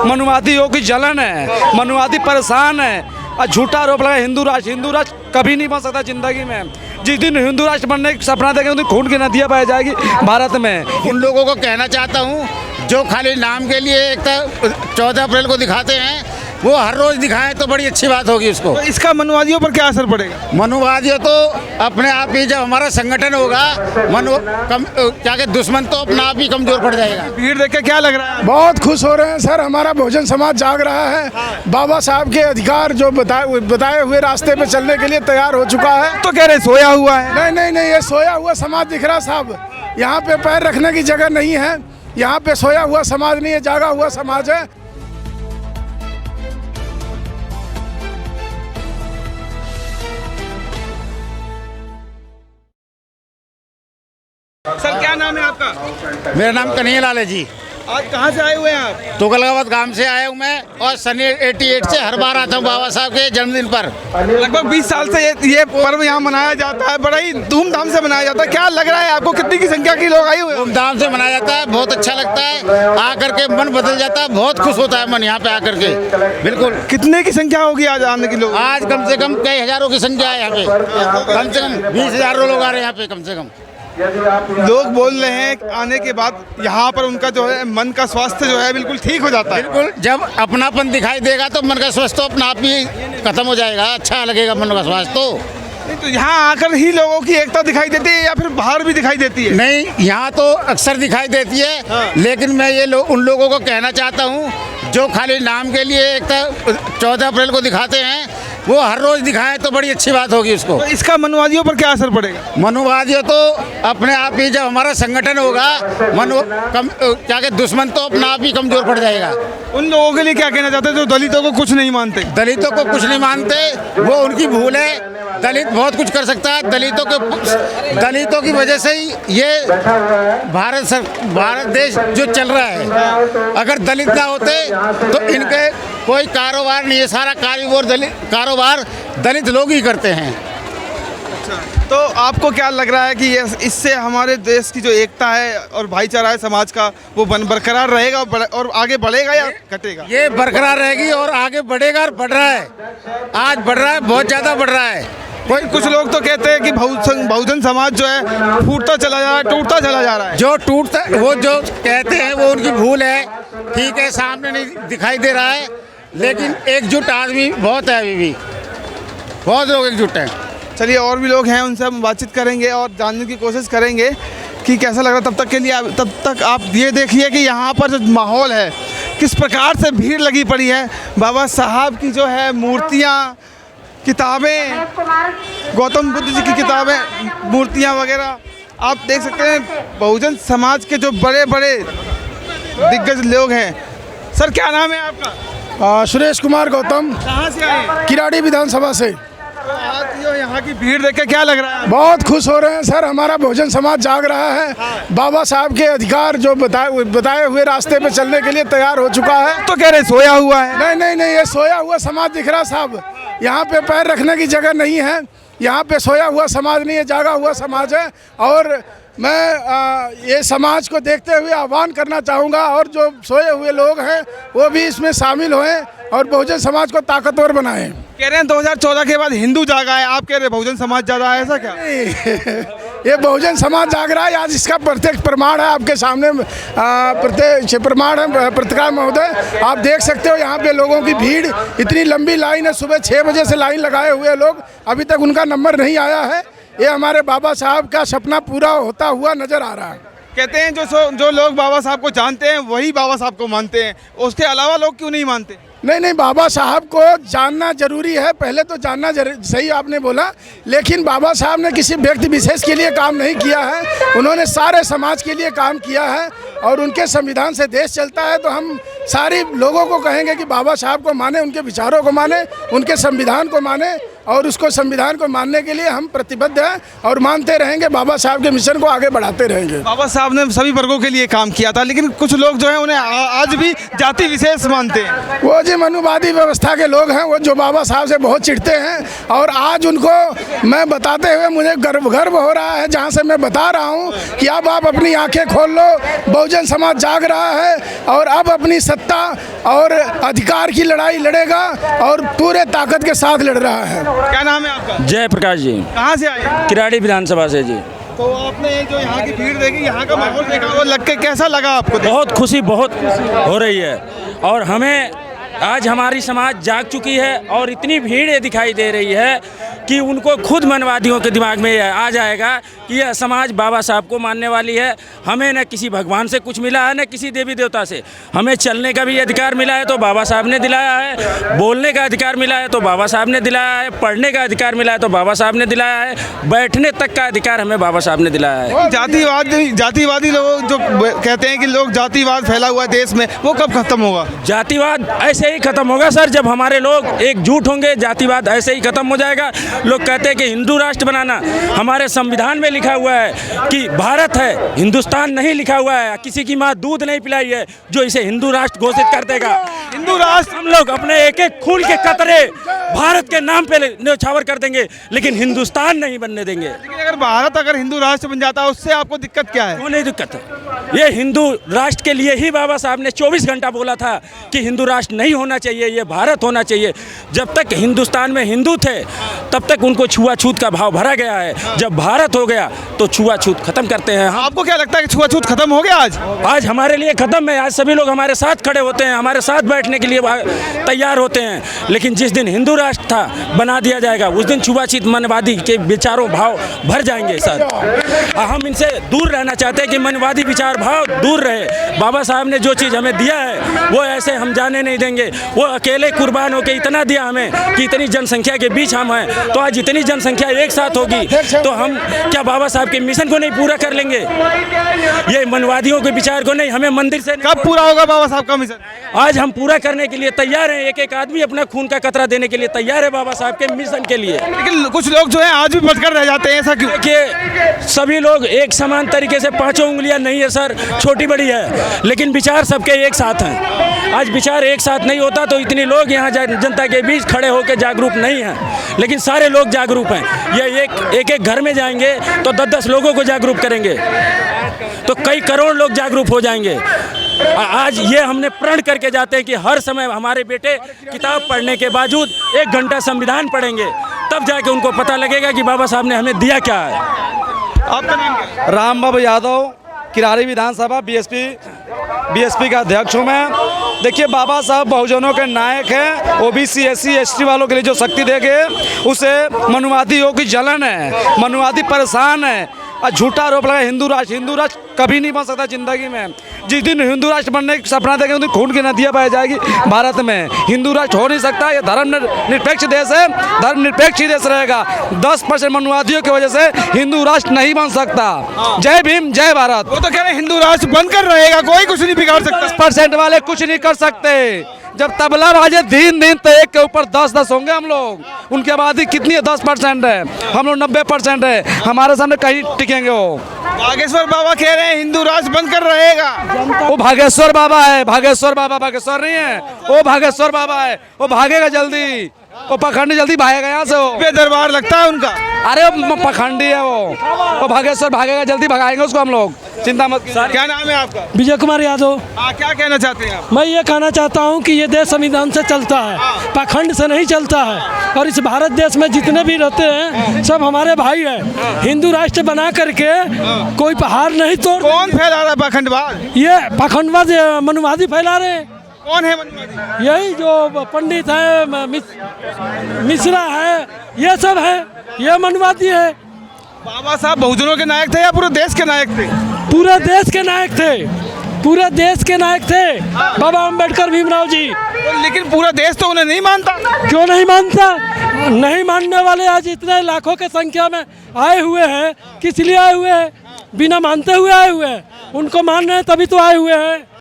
मनुवादियों की जलन है, मनुवादी परेशान है और झूठा आरोप लगा हिंदू राष्ट्र कभी नहीं बन सकता जिंदगी में। जिस दिन हिंदू राष्ट्र बनने का सपना देखेंगे उस दिन खून की नदियाँ बह जाएगी भारत में। उन लोगों को कहना चाहता हूँ जो खाली नाम के लिए एक 14 अप्रैल को दिखाते हैं, वो हर रोज दिखाएं तो बड़ी अच्छी बात होगी उसको। तो इसका मनुवादियों पर क्या असर पड़ेगा? मनुवादियों तो अपने आप ही, जब हमारा संगठन होगा क्या कहते, दुश्मन तो अपना आप ही कमजोर पड़ जाएगा। भीड़ देख के क्या लग रहा है? बहुत खुश हो रहे हैं सर, हमारा बहुजन समाज जाग रहा है। बाबा साहब के अधिकार जो बताए हुए रास्ते पे चलने के लिए तैयार हो चुका है। तो कह रहे सोया हुआ है। नहीं, ये सोया हुआ समाज दिख रहा साहब। यहाँ पे पैर रखने की जगह नहीं है, यहाँ पे सोया हुआ समाज नहीं है, जागा हुआ समाज है। सर क्या नाम है आपका? मेरा नाम कन्हैया लाल है जी। आज कहाँ से आए हुए हैं आप? तुगलकाबाद गांव से आया हूँ मैं, और सन 88 से हर बार आता हूँ बाबा साहब के जन्मदिन पर। लगभग 20 साल से ये पर्व यहाँ मनाया जाता है, बड़ा ही धूमधाम से मनाया जाता है। क्या लग रहा है आपको, कितनी की संख्या के लोग आए हुए? धूमधाम से मनाया जाता है, बहुत अच्छा लगता है। आकर के मन बदल जाता है, बहुत खुश होता है मन यहाँ पे आकर के। बिल्कुल। कितने की संख्या होगी आज आने के लोग? आज कम से कम कई हजारों की संख्या है यहाँ पे, कम से कम 20,000 लोग आ रहे हैं यहाँ पे कम से कम। लोग बोल रहे हैं आने के बाद यहाँ पर उनका जो है मन का स्वास्थ्य जो है बिल्कुल ठीक हो जाता है। बिल्कुल, जब अपनापन दिखाई देगा तो मन का स्वास्थ्य तो अपना आप ही खत्म हो जाएगा, अच्छा लगेगा मन का स्वास्थ्य तो। नहीं तो यहाँ आकर ही लोगों की एकता दिखाई देती है या फिर बाहर भी दिखाई देती है? नहीं, यहाँ तो अक्सर दिखाई देती है। हाँ। लेकिन मैं ये उन लोगों को कहना चाहता हूँ जो खाली नाम के लिए एक 14 अप्रैल को दिखाते हैं, वो हर रोज दिखाएं तो बड़ी अच्छी बात होगी उसको। तो इसका मनुवादियों पर क्या असर पड़ेगा? मनुवादियों तो अपने आप ही, जब हमारा संगठन होगा क्या कहते, दुश्मन तो अपना आप ही कमजोर पड़ जाएगा। उन लोगों के लिए क्या कहना चाहते हैं जो दलितों को कुछ नहीं मानते? दलितों को कुछ नहीं मानते, वो उनकी भूल है। दलित बहुत कुछ कर सकता है। दलितों की वजह से ही ये भारत देश जो चल रहा है। अगर दलित ना होते तो इनके कोई कारोबार नहीं है, सारा कारोबार दलित लोग ही करते हैं। तो आपको क्या लग रहा है कि इससे हमारे देश की जो एकता है और भाईचारा है समाज का, वो बरकरार रहेगा और आगे बढ़ेगा या घटेगा? ये बरकरार रहेगी और आगे बढ़ेगा और बढ़ रहा है। आज बढ़ रहा है, बहुत ज़्यादा बढ़ रहा है। कुछ लोग तो कहते हैं कि बहुजन समाज जो है फूटता चला जा रहा है, टूटता चला जा रहा है। जो टूटता, वो जो कहते हैं वो उनकी भूल है। ठीक है, सामने नहीं दिखाई दे रहा है, लेकिन एकजुट आदमी बहुत है, अभी भी बहुत लोग एकजुट हैं। चलिए और भी लोग हैं, उनसे हम बातचीत करेंगे और जानने की कोशिश करेंगे कि कैसा लग रहा है। तब तक आप ये देखिए कि यहाँ पर जो माहौल है, किस प्रकार से भीड़ लगी पड़ी है। बाबा साहब की जो है मूर्तियाँ, किताबें, गौतम बुद्ध जी की किताबें, मूर्तियाँ वगैरह आप देख सकते हैं। बहुजन समाज के जो बड़े बड़े दिग्गज लोग हैं। सर क्या नाम है आपका? सुरेश कुमार गौतम। कहाँ से आए? किराड़ी विधानसभा से। तो आज जो यहाँ की भीड़ देख के क्या लग रहा है? बहुत खुश हो रहे हैं सर, हमारा बहुजन समाज जाग रहा है। बाबा साहब के अधिकार जो बताए हुए रास्ते पे चलने के लिए तैयार हो चुका है। तो कह रहे सोया हुआ है। नहीं, ये सोया हुआ समाज दिख रहा साहब। यहाँ पे पैर रखने की जगह नहीं है, यहाँ पे सोया हुआ समाज नहीं है, जागा हुआ समाज है। और मैं ये समाज को देखते हुए आह्वान करना चाहूँगा, और जो सोए हुए लोग हैं वो भी इसमें शामिल होएं और बहुजन समाज को ताकतवर बनाएं। कह रहे हैं 2014 के बाद हिंदू जागा है, आप कह रहे हैं बहुजन समाज जागा है, ऐसा क्या? ये बहुजन समाज जाग रहा है आज, इसका प्रत्यक्ष प्रमाण है आपके सामने। प्रत्यक्ष प्रमाण है पत्रकार महोदय, आप देख सकते हो यहाँ पे लोगों की भीड़, इतनी लंबी लाइन है। सुबह 6 बजे से लाइन लगाए हुए लोग, अभी तक उनका नंबर नहीं आया है। ये हमारे बाबा साहब का सपना पूरा होता हुआ नजर आ रहा है। कहते हैं जो लोग बाबा साहब को जानते हैं वही बाबा साहब को मानते हैं, उसके अलावा लोग क्यों नहीं मानते? नहीं, बाबा साहब को जानना जरूरी है, पहले तो जानना सही आपने बोला, लेकिन बाबा साहब ने किसी व्यक्ति विशेष के लिए काम नहीं किया है, उन्होंने सारे समाज के लिए काम किया है। और उनके संविधान से देश चलता है, तो हम सारे लोगों को कहेंगे कि बाबा साहब को माने, उनके विचारों को माने, उनके संविधान को माने और उसको संविधान को मानने के लिए हम प्रतिबद्ध हैं और मानते रहेंगे। बाबा साहब के मिशन को आगे बढ़ाते रहेंगे। बाबा साहब ने सभी वर्गों के लिए काम किया था, लेकिन कुछ लोग जो है उन्हें आज भी जाति विशेष मानते हैं। वो जी मनुवादी व्यवस्था के लोग हैं, वो जो बाबा साहब से बहुत चिढ़ते हैं। और आज उनको मैं बताते हुए मुझे गर्व हो रहा है, जहाँ से मैं बता रहा हूँ कि अब आप अपनी आंखें खोल लो, बहुजन समाज जाग रहा है और अब अपनी सत्ता और अधिकार की लड़ाई लड़ेगा और पूरे ताकत के साथ लड़ रहा है। क्या नाम है आपका? जय प्रकाश जी, कहाँ से आए? किराड़ी विधानसभा से जी। तो आपने जो यहाँ की भीड़ देखी, यहाँ का माहौल देखा, वो लग के कैसा लगा आपको? बहुत खुशी हो रही है और हमें आज हमारी समाज जाग चुकी है और इतनी भीड़ दिखाई दे रही है कि उनको खुद मनवादियों के दिमाग में आ जाएगा कि यह समाज बाबा साहब को मानने वाली है। हमें न किसी भगवान से कुछ मिला है, न किसी देवी देवता से। हमें चलने का भी अधिकार मिला है तो बाबा साहब ने दिलाया है, बोलने का अधिकार मिला है तो बाबा साहब ने दिलाया है, पढ़ने का अधिकार मिला है तो बाबा साहब ने दिलाया है, बैठने तक का अधिकार हमें बाबा साहब ने दिलाया है। जातिवादी लोग जो कहते हैं कि लोग जातिवाद फैला हुआ है देश में, वो कब खत्म होगा? जातिवाद ऐसे ही खत्म होगा सर, जब हमारे लोग एकजुट होंगे। जातिवाद ऐसे ही खत्म हो जाएगा। लोग कहते हैं कि हिंदू राष्ट्र बनाना, हमारे संविधान में लिखा हुआ है कि भारत है, हिंदुस्तान नहीं लिखा हुआ है। किसी की माँ दूध नहीं पिलाई है जो इसे हिंदू राष्ट्र घोषित कर देगा। हिंदू राष्ट्र हम लोग अपने एक एक खून के कतरे भारत के नाम पे न्यौछावर कर देंगे, लेकिन हिंदुस्तान नहीं बनने देंगे। लेकिन अगर भारत अगर हिंदू राष्ट्र बन जाता है, उससे आपको दिक्कत क्या है? क्यों नहीं दिक्कत है? ये हिंदू राष्ट्र के लिए ही बाबा साहब ने 24 घंटा बोला था कि हिंदू राष्ट्र नहीं होना चाहिए, ये भारत होना चाहिए। जब तक हिंदुस्तान में हिंदू थे तब तक उनको छुआछूत का भाव भरा गया है। जब भारत हो गया तो छुआछूत खत्म करते हैं हम। आपको क्या लगता है कि छुआछूत खत्म हो गया आज? आज हमारे लिए खत्म है। आज सभी लोग हमारे साथ खड़े होते हैं, हमारे साथ बैठने के लिए तैयार होते हैं। लेकिन जिस दिन हिंदू राष्ट्र था बना दिया जाएगा, उस दिन छुआछूत मनवादी के विचारों भाव भर जाएंगे सर। हम इनसे दूर रहना चाहते हैं कि मनवादी विचार भाव दूर रहे। बाबा साहब ने जो चीज़ हमें दिया है वो ऐसे हम जाने नहीं देंगे। वो अकेले कुर्बान होकर इतना दिया हमें कि इतनी जनसंख्या के बीच हम हैं, तो आज इतनी जनसंख्या एक साथ होगी तो हम क्या बाबा साहब के मिशन को नहीं पूरा कर लेंगे? ये मनवादियों के विचार को नहीं, हमें मंदिर से कब पूरा होगा बाबा साहब का मिशन? आज हम पूरा करने के लिए तैयार हैं। एक एक आदमी अपना खून का कतरा देने के लिए तैयार है बाबा साहब के मिशन के लिए। लेकिन कुछ लोग जो है आज भी बचकर रह जाते हैं, ऐसा क्यों? देखिए, सभी लोग एक समान तरीके से, पांचों उंगलियां नहीं है सर, छोटी बड़ी है, लेकिन विचार सबके एक साथ हैं। आज विचार एक साथ नहीं होता तो इतने लोग यहाँ जनता के बीच खड़े होकर जागरूक नहीं हैं, लेकिन सारे लोग जागरूक हैं। ये एक एक घर में जाएंगे तो 10-10 लोगों को जागरूक करेंगे तो कई करोड़ लोग जागरूक हो जाएंगे। आज ये हमने प्रण करके जाते हैं कि हर समय हमारे बेटे किताब पढ़ने के बावजूद 1 घंटा संविधान पढ़ेंगे, तब जाके उनको पता लगेगा कि बाबा साहब ने हमें दिया क्या है। आपका नाम क्या है? राम बाबू यादव, किराड़ी विधानसभा बीएसपी का अध्यक्ष हूँ मैं। देखिए, बाबा साहब बहुजनों के नायक हैं। ओबीसी SC ST वालों के लिए जो शक्ति देंगे उसे मनुवादियों की जलन है, मनुवादी परेशान है और झूठा आरोप लगा हिंदू राष्ट्र कभी नहीं बन सकता ज़िंदगी में। जिस दिन हिंदू राष्ट्र बनने का सपना देखेंगे उस दिन खून की नदियाँ बह जाएगी भारत में। हिंदू राष्ट्र हो नहीं सकता। ये धर्म निरपेक्ष देश है, धर्म निरपेक्ष ही देश रहेगा। 10% मनुवादियों की वजह से हिंदू राष्ट्र नहीं बन सकता। जय भीम, जय भारत। वो तो कह रहे हैं हिंदू राष्ट्र बनकर रहेगा, कोई कुछ नहीं बिगाड़ सकता। 10% वाले कुछ नहीं कर सकते। जब तबला बाजे दिन तो एक के ऊपर 10 होंगे हम लोग। उनकी आबादी कितनी है? 10% है, हम लोग 90% है। हमारे सामने कहीं टिकेंगे वो। बागेश्वर बाबा कह रहे हैं हिंदू राष्ट्र बनकर रहेगा। वो भागेश्वर बाबा है, भागेश्वर बाबा बागेश्वर नहीं है, वो भागेश्वर बाबा है। वो भागेगा जल्दी, वो पखंडी जल्दी भागेगा यहाँ से। वो दरबार लगता है उनका। अरे वो पखंडी है वो भागेश्वर भागेगा जल्दी, भगाएंगे उसको हम लोग, चिंता मत कीजिए। क्या नाम है आपका? विजय कुमार यादव। क्या कहना चाहते हैं आप? मैं ये कहना चाहता हूँ कि ये देश संविधान से चलता है, पाखंड से नहीं चलता है। और इस भारत देश में जितने भी रहते हैं सब हमारे भाई हैं। हिंदू राष्ट्र बना करके कोई पहाड़ नहीं तोड़। कौन फैला रहा है पाखंडवाद? ये पाखंडवाद मनुवादी फैला रहे हैं। कौन है मनवादी? यही जो पंडित है, मिश्रा है, ये सब है, ये मनवादी है। बाबा साहब बहुजनों के नायक थे या पूरे देश के नायक थे? पूरे देश के नायक थे, पूरे देश के नायक थे बाबा अम्बेडकर भीमराव जी। लेकिन पूरा देश तो उन्हें नहीं मानता। क्यों नहीं मानता? नहीं मानने वाले आज इतने लाखों के संख्या में आए हुए हैं। किस लिए आए हुए हैं? बिना मानते हुए आए हुए हैं। उनको मान रहे हैं तभी तो आए हुए हैं।